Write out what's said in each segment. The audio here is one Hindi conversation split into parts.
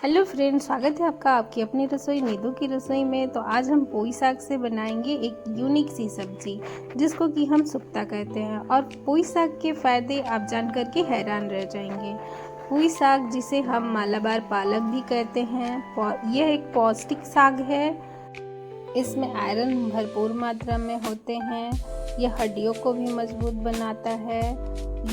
हेलो फ्रेंड्स, स्वागत है आपका आपकी अपनी रसोई नीदू की रसोई में। तो आज हम पोई साग से बनाएंगे एक यूनिक सी सब्जी जिसको कि हम सुक्ता कहते हैं। और पोई साग के फ़ायदे आप जान करके हैरान रह जाएंगे। पोई साग जिसे हम मालाबार पालक भी कहते हैं, यह एक पौष्टिक साग है। इसमें आयरन भरपूर मात्रा में होते हैं। यह हड्डियों को भी मजबूत बनाता है।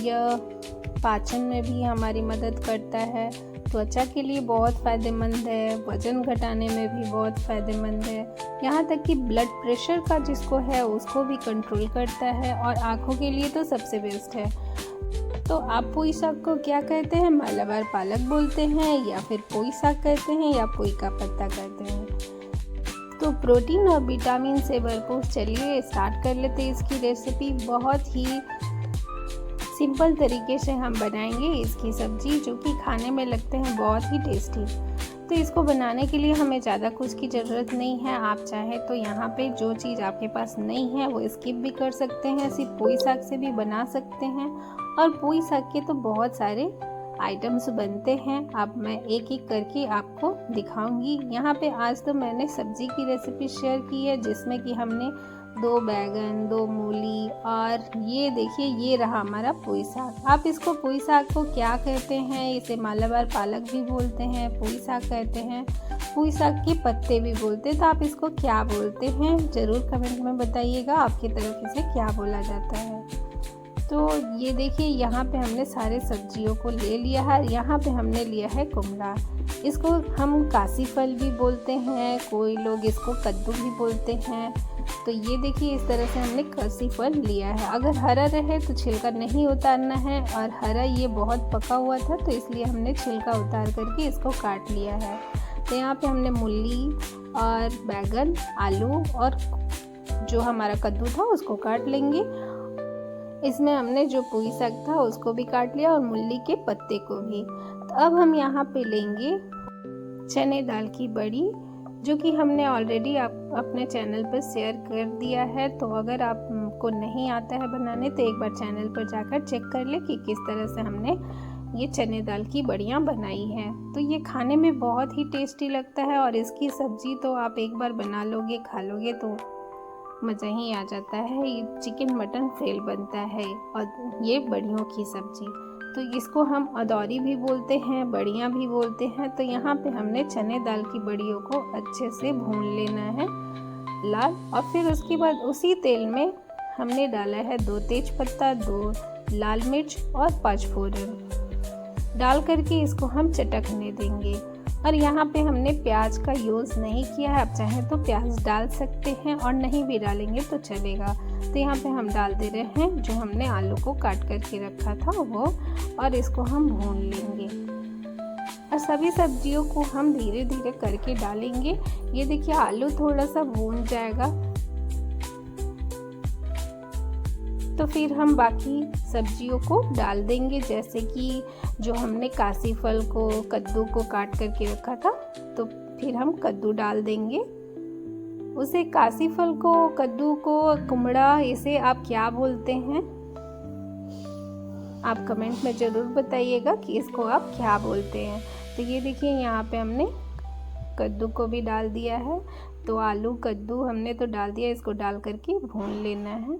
यह पाचन में भी हमारी मदद करता है। त्वचा के लिए बहुत फ़ायदेमंद है। वज़न घटाने में भी बहुत फ़ायदेमंद है। यहाँ तक कि ब्लड प्रेशर का जिसको है उसको भी कंट्रोल करता है। और आँखों के लिए तो सबसे बेस्ट है। तो आप पोई साग को क्या कहते हैं? मालाबार पालक बोलते हैं, या फिर पोई साग कहते हैं, या पोई का पत्ता कहते हैं। तो प्रोटीन और विटामिन से भरपूर, चलिए स्टार्ट कर लेते हैं इसकी रेसिपी। बहुत ही सिंपल तरीके से हम बनाएंगे इसकी सब्जी, जो कि खाने में लगते हैं बहुत ही टेस्टी। तो इसको बनाने के लिए हमें ज़्यादा कुछ की ज़रूरत नहीं है। आप चाहे तो यहाँ पे जो चीज़ आपके पास नहीं है वो स्किप भी कर सकते हैं। सिर्फ पोई साग से भी बना सकते हैं। और पोई साग के तो बहुत सारे आइटम्स बनते हैं। अब मैं एक एक करके आपको दिखाऊंगी। यहाँ पे आज तो मैंने सब्जी की रेसिपी शेयर की है, जिसमें कि हमने 2 बैगन, 2 मूली, और ये देखिए ये रहा हमारा पोई साग। आप इसको पोई साग को क्या कहते हैं? इसे मालाबार पालक भी बोलते हैं, पोई साग कहते हैं, पोई साग के पत्ते भी बोलते हैं। तो आप इसको क्या बोलते हैं ज़रूर कमेंट में बताइएगा, आपकी तरफ इसे क्या बोला जाता है। तो ये देखिए यहाँ पे हमने सारे सब्जियों को ले लिया है। यहाँ पे हमने लिया है कुमड़ा, इसको हम काशी फल भी बोलते हैं, कोई लोग इसको कद्दू भी बोलते हैं। तो ये देखिए इस तरह से हमने काशी फल लिया है। अगर हरा रहे तो छिलका नहीं उतारना है, और हरा ये बहुत पका हुआ था तो इसलिए हमने छिलका उतार करके इसको काट लिया है। तो यहाँ पे हमने मूली और बैगन, आलू और जो हमारा कद्दू था उसको काट लेंगे। इसमें हमने जो पोई साग था उसको भी काट लिया, और मूली के पत्ते को भी। तो अब हम यहाँ पे लेंगे चने दाल की बड़ी, जो कि हमने ऑलरेडी अपने चैनल पर शेयर कर दिया है। तो अगर आपको नहीं आता है बनाने तो एक बार चैनल पर जाकर चेक कर ले कि किस तरह से हमने ये चने दाल की बड़ियाँ बनाई हैं। तो ये खाने में बहुत ही टेस्टी लगता है, और इसकी सब्ज़ी तो आप एक बार बना लोगे, खा लोगे तो मज़ा ही आ जाता है। ये चिकन मटन फेल बनता है। और ये बड़ियों की सब्ज़ी, तो इसको हम अदौरी भी बोलते हैं, बड़ियाँ भी बोलते हैं। तो यहाँ पे हमने चने दाल की बड़ियों को अच्छे से भून लेना है लाल। और फिर उसके बाद उसी तेल में हमने डाला है 2 तेज पत्ता, 2 लाल मिर्च और 5 फोरन डाल करके इसको हम चटकने देंगे। और यहाँ पे हमने प्याज का यूज़ नहीं किया है। आप चाहें तो प्याज डाल सकते हैं, और नहीं भी डालेंगे तो चलेगा। तो यहाँ पे हम डाल दे रहे हैं जो हमने आलू को काट करके रखा था वो, और इसको हम भून लेंगे। और सभी सब्जियों को हम धीरे धीरे करके डालेंगे। ये देखिए आलू थोड़ा सा भून जाएगा तो फिर हम बाकी सब्जियों को डाल देंगे, जैसे कि जो हमने काशी फल को, कद्दू को काट करके रखा था। तो फिर हम कद्दू डाल देंगे। उसे काशी फल को, कद्दू को, कुमड़ा, इसे आप क्या बोलते हैं? आप कमेंट में ज़रूर बताइएगा कि इसको आप क्या बोलते हैं। तो ये देखिए यहाँ पे हमने कद्दू को भी डाल दिया है। तो आलू, कद्दू हमने तो डाल दिया, इसको डाल करके भून लेना है।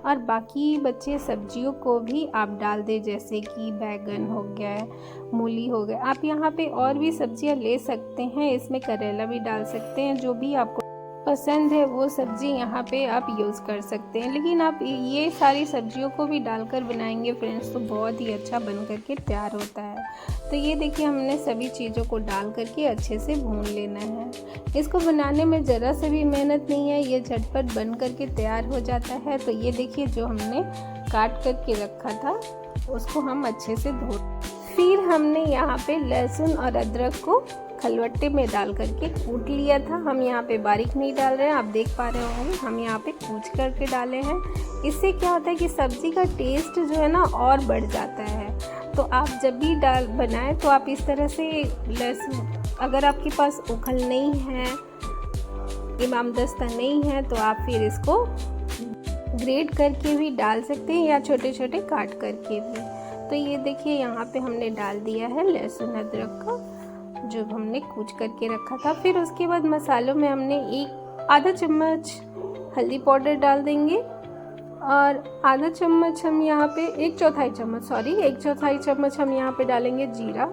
और बाकी बचे सब्जियों को भी आप डाल दें, जैसे कि बैगन हो गया, मूली हो गया। आप यहाँ पे और भी सब्जियाँ ले सकते हैं, इसमें करेला भी डाल सकते हैं। जो भी आपको पसंद है वो सब्जी यहाँ पे आप यूज़ कर सकते हैं। लेकिन आप ये सारी सब्जियों को भी डालकर बनाएंगे फ्रेंड्स तो बहुत ही अच्छा बन करके तैयार होता है। तो ये देखिए हमने सभी चीज़ों को डाल करके अच्छे से भून लेना है। इसको बनाने में ज़रा से भी मेहनत नहीं है, ये झटपट बन करके तैयार हो जाता है। तो ये देखिए जो हमने काट करके रखा था उसको हम अच्छे से धो, फिर हमने यहाँ पे लहसुन और अदरक को खलवट्टे में डाल करके कूट लिया था। हम यहाँ पे बारीक नहीं डाल रहे हैं, आप देख पा रहे होंगे हम यहाँ पे कूच करके डाले हैं। इससे क्या होता है कि सब्ज़ी का टेस्ट जो है ना और बढ़ जाता है। तो आप जब भी बनाएं तो आप इस तरह से लहसुन, अगर आपके पास उखल नहीं है, इमामदस्ता नहीं है, तो आप फिर इसको ग्रेट करके भी डाल सकते हैं, या छोटे छोटे काट करके भी। तो ये देखिए यहाँ पे हमने डाल दिया है लहसुन अदरक का, जो हमने कूच करके रखा था। फिर उसके बाद मसालों में हमने आधा चम्मच हल्दी पाउडर डाल देंगे और आधा चम्मच हम यहाँ पे एक चौथाई चम्मच हम यहाँ पे डालेंगे जीरा,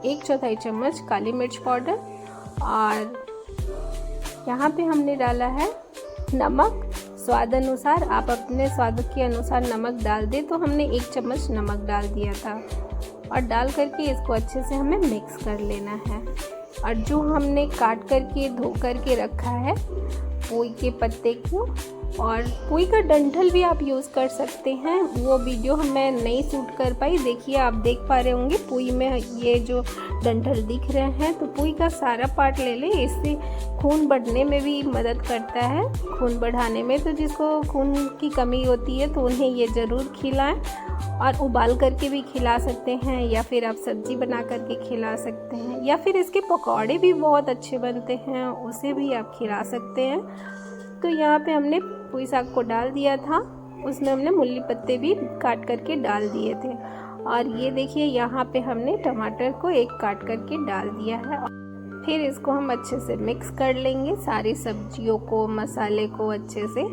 1/4 चम्मच काली मिर्च पाउडर और यहाँ पे हमने डाला है नमक स्वाद अनुसार। आप अपने स्वाद के अनुसार नमक डाल दें, तो हमने 1 चम्मच नमक डाल दिया था और डाल करके इसको अच्छे से हमें मिक्स कर लेना है। और जो हमने काट करके धो करके रखा है पोई के पत्ते को, और पोई का डंठल भी आप यूज़ कर सकते हैं, वो वीडियो मैं नहीं शूट कर पाई। देखिए आप देख पा रहे होंगे पोई में ये जो डंठल दिख रहे हैं, तो पोई का सारा पार्ट ले लें। इससे खून बढ़ने में भी मदद करता है, खून बढ़ाने में। तो जिसको खून की कमी होती है तो उन्हें ये ज़रूर खिलाएं, और उबाल करके भी खिला सकते हैं या फिर आप सब्जी बना करके खिला सकते हैं, या फिर इसके पकौड़े भी बहुत अच्छे बनते हैं, उसे भी आप खिला सकते हैं। तो यहाँ पे हमने पुई साग को डाल दिया था, उसमें हमने मूली पत्ते भी काट करके डाल दिए थे। और ये देखिए यहाँ पे हमने टमाटर को एक काट करके डाल दिया है। फिर इसको हम अच्छे से मिक्स कर लेंगे, सारी सब्जियों को, मसाले को अच्छे से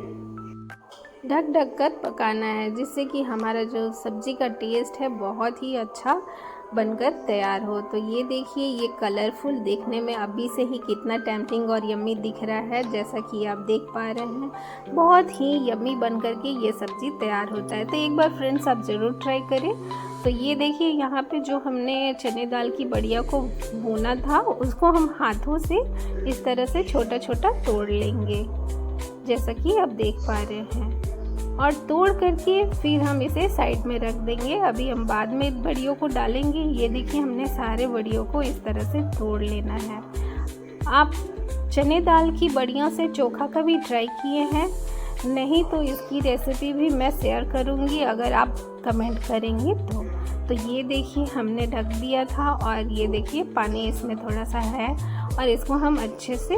ढक ढक कर पकाना है, जिससे कि हमारा जो सब्जी का टेस्ट है बहुत ही अच्छा बनकर तैयार हो। तो ये देखिए ये कलरफुल देखने में अभी से ही कितना टेम्पटिंग और यम्मी दिख रहा है, जैसा कि आप देख पा रहे हैं। बहुत ही यम्मी बन करके ये सब्ज़ी तैयार होता है। तो एक बार फ्रेंड्स आप ज़रूर ट्राई करें। तो ये देखिए यहाँ पे जो हमने चने दाल की बड़िया को भूना था, उसको हम हाथों से इस तरह से छोटा छोटा तोड़ लेंगे, जैसा कि आप देख पा रहे हैं। और तोड़ करके फिर हम इसे साइड में रख देंगे, अभी हम बाद में बड़ियों को डालेंगे। ये देखिए हमने सारे बड़ियों को इस तरह से तोड़ लेना है। आप चने दाल की बड़ियों से चोखा का भी ट्राई किए हैं? नहीं तो इसकी रेसिपी भी मैं शेयर करूंगी, अगर आप कमेंट करेंगे तो ये देखिए हमने ढक दिया था, और ये देखिए पानी इसमें थोड़ा सा है, और इसको हम अच्छे से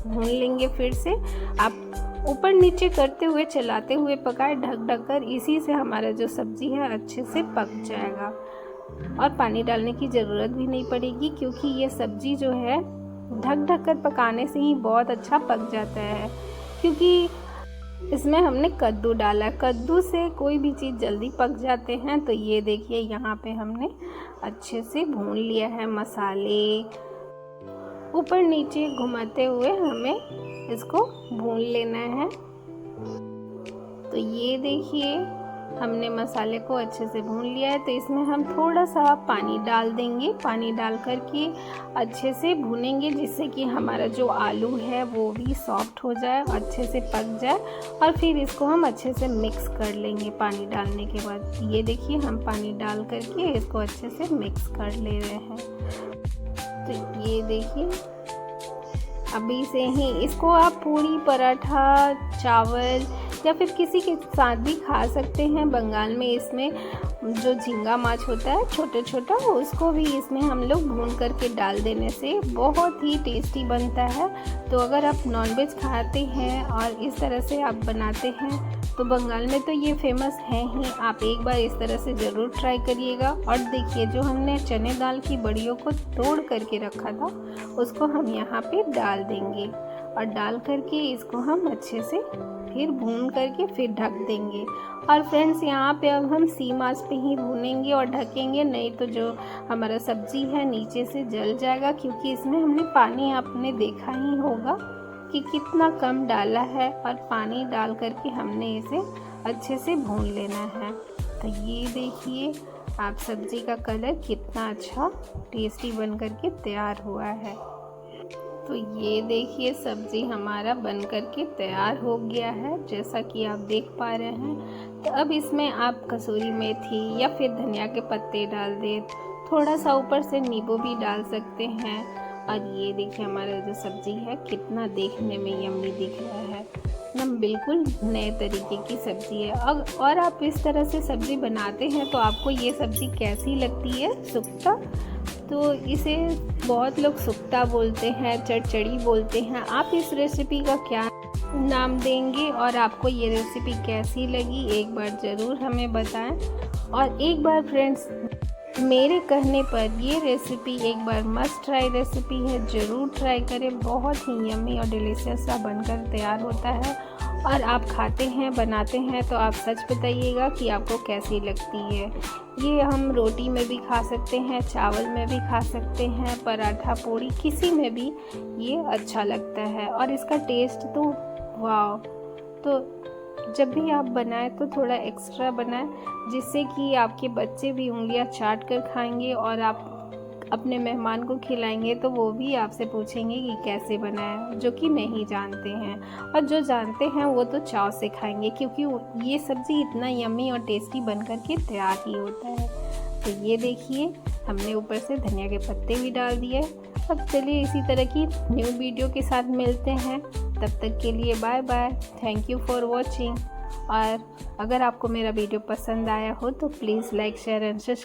भून लेंगे। फिर से आप ऊपर नीचे करते हुए, चलाते हुए पकाए, ढक ढक कर। इसी से हमारा जो सब्ज़ी है अच्छे से पक जाएगा, और पानी डालने की ज़रूरत भी नहीं पड़ेगी, क्योंकि ये सब्ज़ी जो है ढक ढक कर पकाने से ही बहुत अच्छा पक जाता है। क्योंकि इसमें हमने कद्दू डाला, कद्दू से कोई भी चीज़ जल्दी पक जाते हैं। तो ये देखिए यहाँ पे हमने अच्छे से भून लिया है मसाले, ऊपर नीचे घुमाते हुए हमें इसको भून लेना है। तो ये देखिए हमने मसाले को अच्छे से भून लिया है। तो इसमें हम थोड़ा सा पानी डाल देंगे, पानी डाल करके अच्छे से भूनेंगे, जिससे कि हमारा जो आलू है वो भी सॉफ्ट हो जाए, अच्छे से पक जाए। और फिर इसको हम अच्छे से मिक्स कर लेंगे पानी डालने के बाद। ये देखिए हम पानी डाल करके इसको अच्छे से मिक्स कर ले रहे हैं। तो ये देखिए अभी से ही इसको आप पूरी, पराठा, चावल या फिर किसी के साथ भी खा सकते हैं। बंगाल में इसमें जो झींगा माछ होता है छोटा छोटा, उसको भी इसमें हम लोग भून करके डाल देने से बहुत ही टेस्टी बनता है। तो अगर आप नॉनवेज खाते हैं और इस तरह से आप बनाते हैं तो बंगाल में तो ये फेमस है ही। आप एक बार इस तरह से ज़रूर ट्राई करिएगा। और देखिए जो हमने चने दाल की बड़ियों को तोड़ करके रखा था, उसको हम यहाँ पे डाल देंगे, और डाल करके इसको हम अच्छे से फिर भून करके फिर ढक देंगे। और फ्रेंड्स यहाँ पे अब हम सी आंच पे ही भूनेंगे और ढकेंगे, नहीं तो जो हमारा सब्जी है नीचे से जल जाएगा। क्योंकि इसमें हमने पानी आपने देखा ही होगा कि कितना कम डाला है, और पानी डाल करके हमने इसे अच्छे से भून लेना है। तो ये देखिए आप सब्जी का कलर कितना अच्छा टेस्टी बन करके तैयार हुआ है। तो ये देखिए सब्जी हमारा बन करके तैयार हो गया है, जैसा कि आप देख पा रहे हैं। तो अब इसमें आप कसूरी मेथी या फिर धनिया के पत्ते डाल दें, थोड़ा सा ऊपर से नींबू भी डाल सकते हैं। और ये देखिए हमारा जो सब्जी है कितना देखने में यम्मी दिख रहा है, एकदम बिल्कुल नए तरीके की सब्जी है। और आप इस तरह से सब्जी बनाते हैं तो आपको ये सब्जी कैसी लगती है? सुक्ता, तो इसे बहुत लोग सुक्ता बोलते हैं, चड़चड़ी बोलते हैं। आप इस रेसिपी का क्या नाम देंगे और आपको ये रेसिपी कैसी लगी, एक बार ज़रूर हमें बताएं। और एक बार फ्रेंड्स मेरे कहने पर ये रेसिपी एक बार मस्ट ट्राई रेसिपी है, ज़रूर ट्राई करें। बहुत ही यम्मी और डिलीशियस सा बनकर तैयार होता है और आप खाते हैं, बनाते हैं तो आप सच बताइएगा कि आपको कैसी लगती है। ये हम रोटी में भी खा सकते हैं, चावल में भी खा सकते हैं, पराठा, पूड़ी, किसी में भी ये अच्छा लगता है और इसका टेस्ट तो वाह। तो जब भी आप बनाएं तो थोड़ा एक्स्ट्रा बनाएं, जिससे कि आपके बच्चे भी उंगलियां चाट कर खाएंगे और आप अपने मेहमान को खिलाएंगे तो वो भी आपसे पूछेंगे कि कैसे बनाया, जो कि नहीं जानते हैं। और जो जानते हैं वो तो चाव से खाएंगे, क्योंकि ये सब्ज़ी इतना यम्मी और टेस्टी बनकर के तैयार ही होता है। तो ये देखिए, हमने ऊपर से धनिया के पत्ते भी डाल दिए। अब चलिए इसी तरह की न्यू वीडियो के साथ मिलते हैं। तब तक के लिए bye bye, thank you for watching. और अगर आपको मेरा वीडियो पसंद आया हो तो please like, share and subscribe.